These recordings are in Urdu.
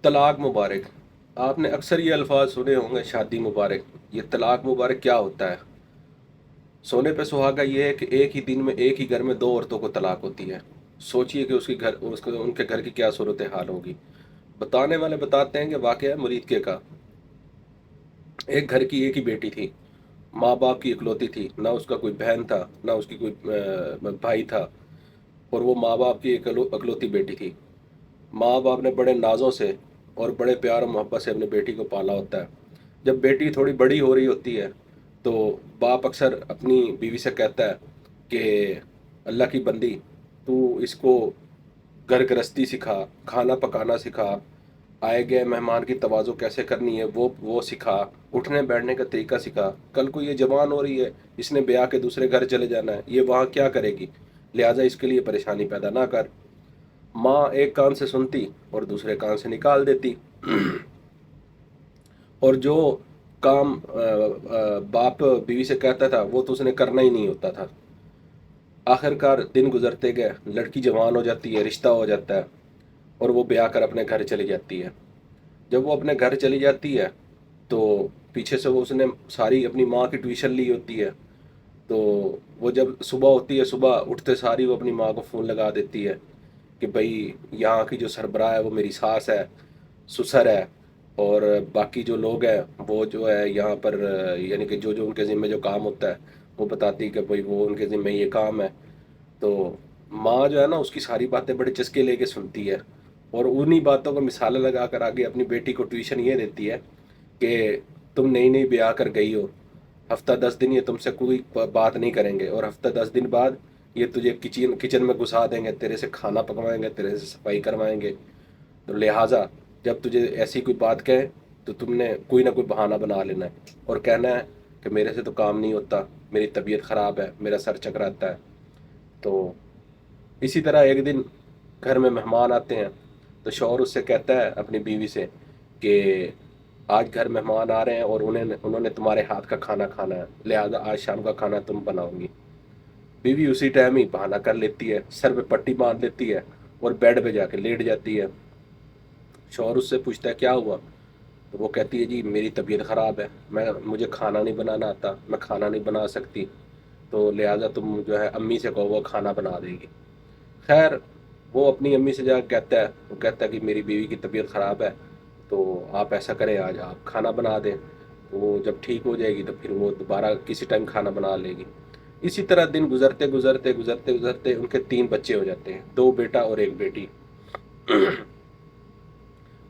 طلاق مبارک۔ آپ نے اکثر یہ الفاظ سنے ہوں گے، شادی مبارک۔ یہ طلاق مبارک کیا ہوتا ہے؟ سونے پہ سہاگا یہ ہے کہ ایک ہی دن میں ایک ہی گھر میں دو عورتوں کو طلاق ہوتی ہے۔ سوچئے کہ ان کے گھر کی کیا صورت حال ہوگی۔ بتانے والے بتاتے ہیں کہ واقعہ ہے مریدکے کا۔ ایک گھر کی ایک ہی بیٹی تھی، ماں باپ کی اکلوتی تھی، نہ اس کا کوئی بہن تھا نہ اس کی کوئی بھائی تھا، اور وہ ماں باپ کی ایک اکلوتی بیٹی تھی۔ ماں باپ نے بڑے نازوں سے اور بڑے پیار و محبت سے اپنی بیٹی کو پالا ہوتا ہے۔ جب بیٹی تھوڑی بڑی ہو رہی ہوتی ہے تو باپ اکثر اپنی بیوی سے کہتا ہے کہ اللہ کی بندی، تو اس کو گھر گرہستی سکھا، کھانا پکانا سکھا، آئے گئے مہمان کی تواضع کیسے کرنی ہے وہ سکھا، اٹھنے بیٹھنے کا طریقہ سکھا۔ کل کو یہ جوان ہو رہی ہے، اس نے بیاہ کے دوسرے گھر چلے جانا ہے، یہ وہاں کیا کرے گی، لہٰذا اس کے لیے پریشانی پیدا نہ کر۔ ماں ایک کان سے سنتی اور دوسرے کان سے نکال دیتی، اور جو کام باپ بیوی سے کہتا تھا وہ تو اس نے کرنا ہی نہیں ہوتا تھا۔ آخر کار دن گزرتے گئے، لڑکی جوان ہو جاتی ہے، رشتہ ہو جاتا ہے، اور وہ بیاہ کر اپنے گھر چلی جاتی ہے۔ جب وہ اپنے گھر چلی جاتی ہے تو پیچھے سے اس نے ساری اپنی ماں کی ٹیوشن لی ہوتی ہے، تو وہ جب صبح ہوتی ہے، صبح اٹھتے ساری وہ اپنی ماں کو فون لگا دیتی ہے کہ بھائی یہاں کی جو سربراہ ہے وہ میری ساس ہے، سسر ہے، اور باقی جو لوگ ہیں وہ جو ہے یہاں پر یعنی کہ جو ان کے ذمہ جو کام ہوتا ہے وہ بتاتی کہ بھائی وہ ان کے ذمہ یہ کام ہے۔ تو ماں جو ہے نا اس کی ساری باتیں بڑے چسکے لے کے سنتی ہے، اور انہی باتوں کو مثالیں لگا کر آگے اپنی بیٹی کو ٹیوشن یہ دیتی ہے کہ تم نئی نئی بیاہ کر گئی ہو، ہفتہ 10 دن یہ تم سے کوئی بات نہیں کریں گے، اور ہفتہ 10 دن بعد یہ تجھے کچن میں گھسا دیں گے، تیرے سے کھانا پکوائیں گے، تیرے سے صفائی کروائیں گے، تو لہٰذا جب تجھے ایسی کوئی بات کہیں تو تم نے کوئی نہ کوئی بہانہ بنا لینا ہے اور کہنا ہے کہ میرے سے تو کام نہیں ہوتا، میری طبیعت خراب ہے، میرا سر چکراتا ہے۔ تو اسی طرح ایک دن گھر میں مہمان آتے ہیں تو شوہر اس سے کہتا ہے اپنی بیوی سے کہ آج گھر مہمان آ رہے ہیں اور انہوں نے تمہارے ہاتھ کا کھانا کھانا ہے، لہذا آج شام کا کھانا تم بناؤ گی۔ بیوی اسی ٹائم ہی بہانہ کر لیتی ہے، سر پہ پٹی باندھ لیتی ہے اور بیڈ پہ جا کے لیٹ جاتی ہے۔ شوہر اس سے پوچھتا ہے کیا ہوا، تو وہ کہتی ہے جی میری طبیعت خراب ہے، مجھے کھانا نہیں بنانا آتا، میں کھانا نہیں بنا سکتی، تو لہٰذا تم جو ہے امی سے کہو وہ کھانا بنا دے گی۔ خیر وہ اپنی امی سے جا کے کہتا ہے، وہ کہتا ہے کہ میری بیوی کی طبیعت خراب ہے، تو آپ ایسا کریں آج آپ کھانا بنا دیں، تو وہ جب ٹھیک ہو جائے گی تو پھر وہ دوبارہ کسی ٹائم کھانا بنا لے گی۔ اسی طرح دن گزرتے گزرتے گزرتے گزرتے ان کے 3 بچے ہو جاتے ہیں، 2 بیٹا اور 1 بیٹی۔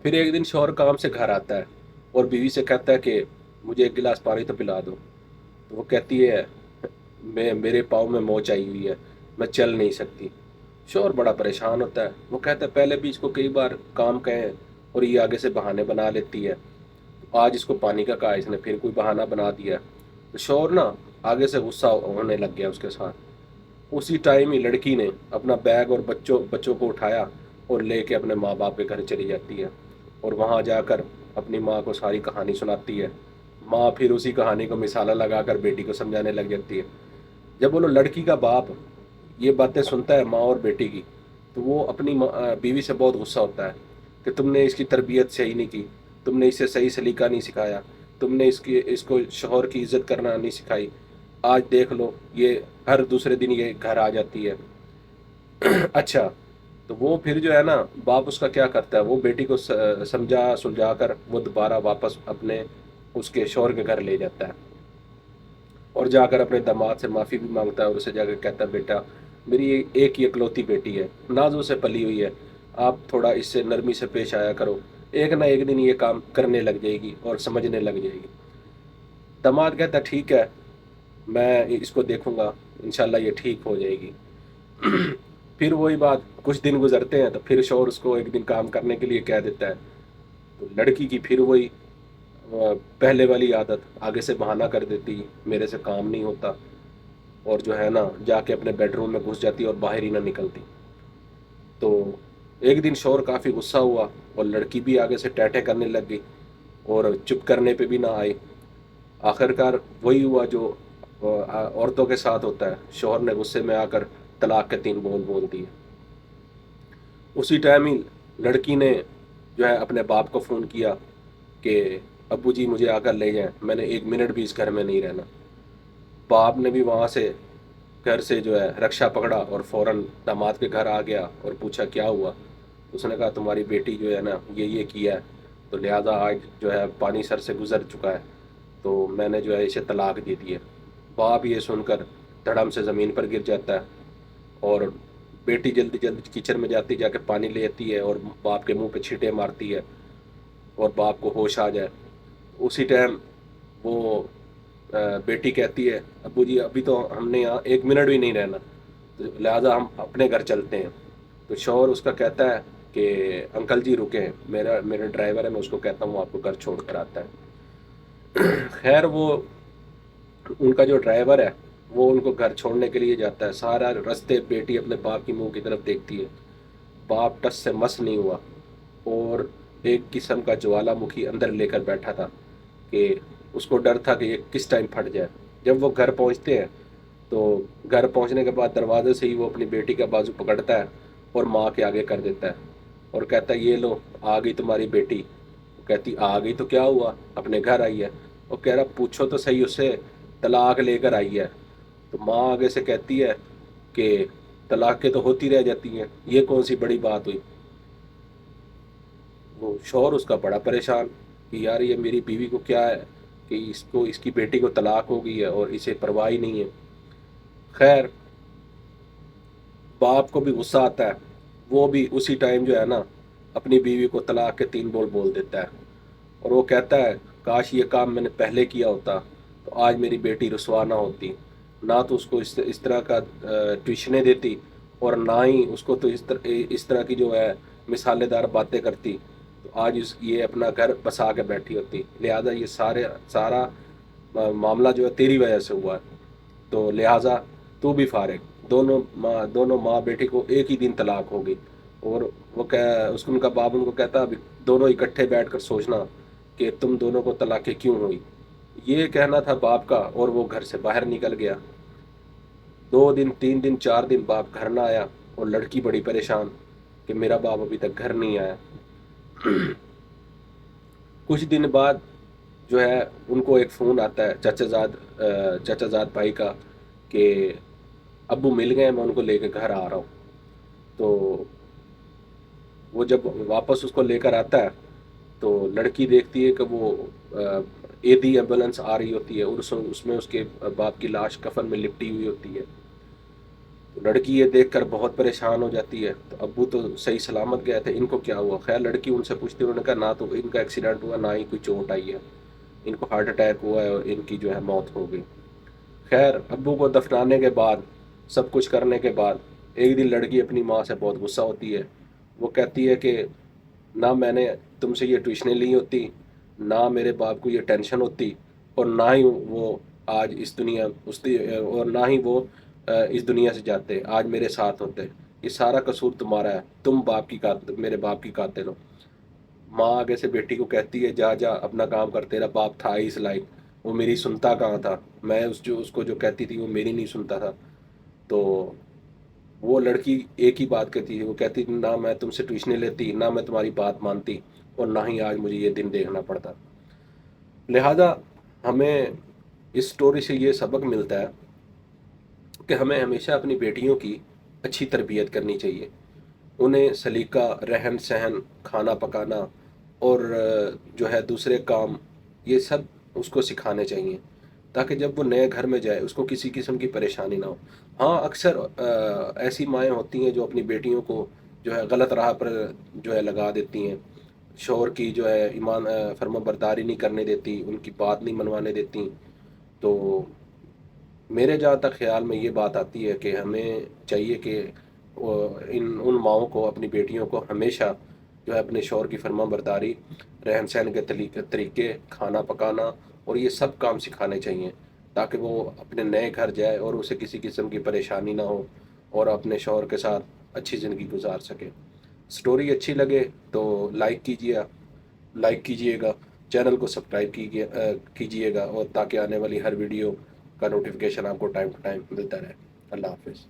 پھر ایک دن شوہر کام سے گھر آتا ہے اور بیوی سے کہتا ہے کہ مجھے ایک گلاس پانی تو پلا دو، تو وہ کہتی ہے میرے پاؤں میں موچ آئی ہوئی ہے، میں چل نہیں سکتی۔ شوہر بڑا پریشان ہوتا ہے، وہ کہتا ہے پہلے بھی اس کو کئی بار کام کہیں اور یہ آگے سے بہانے بنا لیتی ہے، آج اس کو پانی کا کہا، اس نے پھر کوئی بہانہ بنا دیا۔ تو شوہر نا آگے سے غصہ ہونے لگ گیا اس کے ساتھ۔ اسی ٹائم ہی لڑکی نے اپنا بیگ اور بچوں کو اٹھایا اور لے کے اپنے ماں باپ کے گھر چلی جاتی ہے، اور وہاں جا کر اپنی ماں کو ساری کہانی سناتی ہے۔ ماں پھر اسی کہانی کو مثالہ لگا کر بیٹی کو سمجھانے لگ جاتی ہے۔ جب وہ لڑکی کا باپ یہ باتیں سنتا ہے ماں اور بیٹی کی، تو وہ اپنی بیوی سے بہت غصہ ہوتا ہے کہ تم نے اس کی تربیت صحیح نہیں کی، تم نے اسے صحیح سلیقہ نہیں سکھایا، تم نے اس کو شوہر کی عزت کرنا نہیں سکھائی، آج دیکھ لو یہ ہر دوسرے دن یہ گھر آ جاتی ہے۔ اچھا، تو وہ پھر جو ہے نا باپ اس کا کیا کرتا ہے، وہ بیٹی کو سمجھا سلجھا کر وہ دوبارہ واپس اپنے اس کے شوہر کے گھر لے جاتا ہے، اور جا کر اپنے داماد سے معافی بھی مانگتا ہے، اور اسے جا کر کہتا ہے بیٹا میری ایک ہی اکلوتی بیٹی ہے، نازوں سے پلی ہوئی ہے، آپ تھوڑا اس سے نرمی سے پیش آیا کرو، ایک نہ ایک دن یہ کام کرنے لگ جائے گی اور سمجھنے لگ جائے گی۔ داماد کہتا ہے ٹھیک ہے، میں اس کو دیکھوں گا، انشاءاللہ یہ ٹھیک ہو جائے گی۔ پھر وہی بات کچھ دن گزرتے ہیں تو پھر شوہر اس کو ایک دن کام کرنے کے لیے کہہ دیتا ہے، تو لڑکی کی پھر وہی پہلے والی عادت، آگے سے بہانہ کر دیتی میرے سے کام نہیں ہوتا، اور جو ہے نا جا کے اپنے بیڈ روم میں گھس جاتی اور باہر ہی نہ نکلتی۔ تو ایک دن شوہر کافی غصہ ہوا اور لڑکی بھی آگے سے ٹیٹے کرنے لگ گئی اور چپ کرنے پہ بھی نہ آئی۔ آخر کار وہی ہوا جو عورتوں کے ساتھ ہوتا ہے، شوہر نے غصے میں آ کر طلاق کے 3 بول بول دیے۔ اسی ٹائم ہی لڑکی نے جو ہے اپنے باپ کو فون کیا کہ ابو جی مجھے آ کر لے جائیں، میں نے 1 منٹ بھی اس گھر میں نہیں رہنا۔ باپ نے بھی وہاں سے گھر سے جو ہے رکشا پکڑا اور فوراً داماد کے گھر آ گیا اور پوچھا کیا ہوا۔ اس نے کہا تمہاری بیٹی جو ہے نا یہ کیا ہے، تو لہٰذا آج جو ہے پانی سر سے گزر چکا ہے، تو میں نے جو ہے اسے طلاق دے دی ہے۔ باپ یہ سن کر دھڑم سے زمین پر گر جاتا ہے، اور بیٹی جلدی جلدی کچن میں جاتی، جا کے پانی لے آتی ہے اور باپ کے منہ پہ چھینٹے مارتی ہے اور باپ کو ہوش آ جائے۔ اسی ٹائم وہ بیٹی کہتی ہے ابو جی ابھی تو ہم نے یہاں 1 منٹ بھی نہیں رہنا، تو لہٰذا ہم اپنے گھر چلتے ہیں۔ تو شوہر اس کا کہتا ہے کہ انکل جی رکیں، میرا ڈرائیور ہے، میں اس کو کہتا ہوں وہ آپ کو گھر چھوڑ کر آتا ہے۔ خیر وہ ان کا جو ڈرائیور ہے وہ ان کو گھر چھوڑنے کے لیے جاتا ہے، سارا رستے بیٹی اپنے باپ کی منہ کی طرف دیکھتی ہے۔ باپ ٹس سے مس نہیں ہوا، اور ایک قسم کا جوالا مکھی اندر لے کر بیٹھا تھا کہ اس کو ڈر تھا کہ یہ کس ٹائم پھٹ جائے۔ جب وہ گھر پہنچتے ہیں تو گھر پہنچنے کے بعد دروازے سے ہی وہ اپنی بیٹی کا بازو پکڑتا ہے اور ماں کے آگے کر دیتا ہے اور کہتا ہے یہ لو آ گئی تمہاری بیٹی۔ وہ کہتی آ گئی تو کیا ہوا، اپنے گھر آئی ہے۔ وہ کہہ رہا پوچھو تو صحیح اس سے، طلاق لے کر آئی ہے۔ تو ماں آگے سے کہتی ہے کہ طلاقیں تو ہوتی رہ جاتی ہیں، یہ کون سی بڑی بات ہوئی۔ وہ شوہر اس کا بڑا پریشان کہ یار یہ میری بیوی کو کیا ہے کہ اس کی بیٹی کو طلاق ہو گئی ہے اور اسے پرواہ ہی نہیں ہے۔ خیر باپ کو بھی غصہ آتا ہے، وہ بھی اسی ٹائم جو ہے نا اپنی بیوی کو طلاق کے 3 بول بول دیتا ہے، اور وہ کہتا ہے کاش یہ کام میں نے پہلے کیا ہوتا تو آج میری بیٹی رسوا نہ ہوتی، نہ تو اس کو اس طرح کا ٹیوشنیں دیتی، اور نہ ہی اس کو تو اس طرح کی جو ہے مثالے دار باتیں کرتی، تو آج یہ اپنا گھر بسا کے بیٹھی ہوتی۔ لہٰذا یہ سارا معاملہ جو ہے تیری وجہ سے ہوا ہے، تو لہٰذا تو بھی فارغ۔ دونوں ماں بیٹی کو ایک ہی دن طلاق ہوگی، اور وہ اس کو ان کا باپ ان کو کہتا ابھی دونوں اکٹھے بیٹھ کر سوچنا کہ تم دونوں کو طلاقیں کیوں ہوئی۔ یہ کہنا تھا باپ کا، اور وہ گھر سے باہر نکل گیا۔ 2 دن 3 دن 4 دن باپ گھر نہ آیا، اور لڑکی بڑی پریشان کہ میرا باپ ابھی تک گھر نہیں آیا۔ کچھ دن بعد جو ہے ان کو ایک فون آتا ہے چچا زاد بھائی کا کہ ابو مل گئے، میں ان کو لے کے گھر آ رہا ہوں۔ تو وہ جب واپس اس کو لے کر آتا ہے تو لڑکی دیکھتی ہے کہ وہ اے دی ایمبولینس آ رہی ہوتی ہے، اور اس میں اس کے باپ کی لاش کفن میں لپٹی ہوئی ہوتی ہے۔ تو لڑکی یہ دیکھ کر بہت پریشان ہو جاتی ہے، تو ابو تو صحیح سلامت گئے تھے، ان کو کیا ہوا۔ خیر لڑکی ان سے پوچھتی، انہوں نے کہا نہ تو ان کا ایکسیڈنٹ ہوا، نہ ہی کوئی چوٹ آئی ہے، ان کو ہارٹ اٹیک ہوا ہے اور ان کی جو ہے موت ہو گئی۔ خیر ابو کو دفنانے کے بعد، سب کچھ کرنے کے بعد، ایک دن لڑکی اپنی ماں سے بہت غصہ ہوتی ہے۔ وہ کہتی ہے کہ نہ میں نے تم سے یہ ٹیوشنیں لی ہوتی، نہ میرے باپ کو یہ ٹینشن ہوتی، اور نہ ہی وہ آج اور نہ ہی وہ اس دنیا سے جاتے، آج میرے ساتھ ہوتے۔ یہ سارا قصور تمہارا ہے، تم میرے باپ کی قاتل ہو۔ ماں آگے سے بیٹی کو کہتی ہے جا جا اپنا کام کر، تیرا باپ تھا ہی اس لائق، وہ میری سنتا کہاں تھا، میں اس کو جو کہتی تھی وہ میری نہیں سنتا تھا۔ تو وہ لڑکی ایک ہی بات کہتی ہے، وہ کہتی نہ میں تم سے ٹیوشنیں لیتی، نہ میں تمہاری بات مانتی، اور نہ ہی آج مجھے یہ دن دیکھنا پڑتا۔ لہذا ہمیں اس سٹوری سے یہ سبق ملتا ہے کہ ہمیں ہمیشہ اپنی بیٹیوں کی اچھی تربیت کرنی چاہیے، انہیں سلیقہ، رہن سہن، کھانا پکانا، اور جو ہے دوسرے کام، یہ سب اس کو سکھانے چاہیے، تاکہ جب وہ نئے گھر میں جائے اس کو کسی قسم کی پریشانی نہ ہو۔ ہاں اکثر ایسی مائیں ہوتی ہیں جو اپنی بیٹیوں کو جو ہے غلط راہ پر جو ہے لگا دیتی ہیں، شوہر کی جو ہے فرما برداری نہیں کرنے دیتی، ان کی بات نہیں منوانے دیتی۔ تو میرے جہاں تک خیال میں یہ بات آتی ہے کہ ہمیں چاہیے کہ ان ماؤں کو، اپنی بیٹیوں کو ہمیشہ جو ہے اپنے شوہر کی فرما برداری، رہن سہن کے طریقے، کھانا پکانا، اور یہ سب کام سکھانے چاہیے، تاکہ وہ اپنے نئے گھر جائے اور اسے کسی قسم کی پریشانی نہ ہو، اور اپنے شوہر کے ساتھ اچھی زندگی گزار سکے۔ سٹوری اچھی لگے تو لائک کیجئے گا، چینل کو سبسکرائب کیجئے گا، اور تاکہ آنے والی ہر ویڈیو کا نوٹیفیکیشن آپ کو ٹائم ٹو ٹائم ملتا رہے۔ اللہ حافظ۔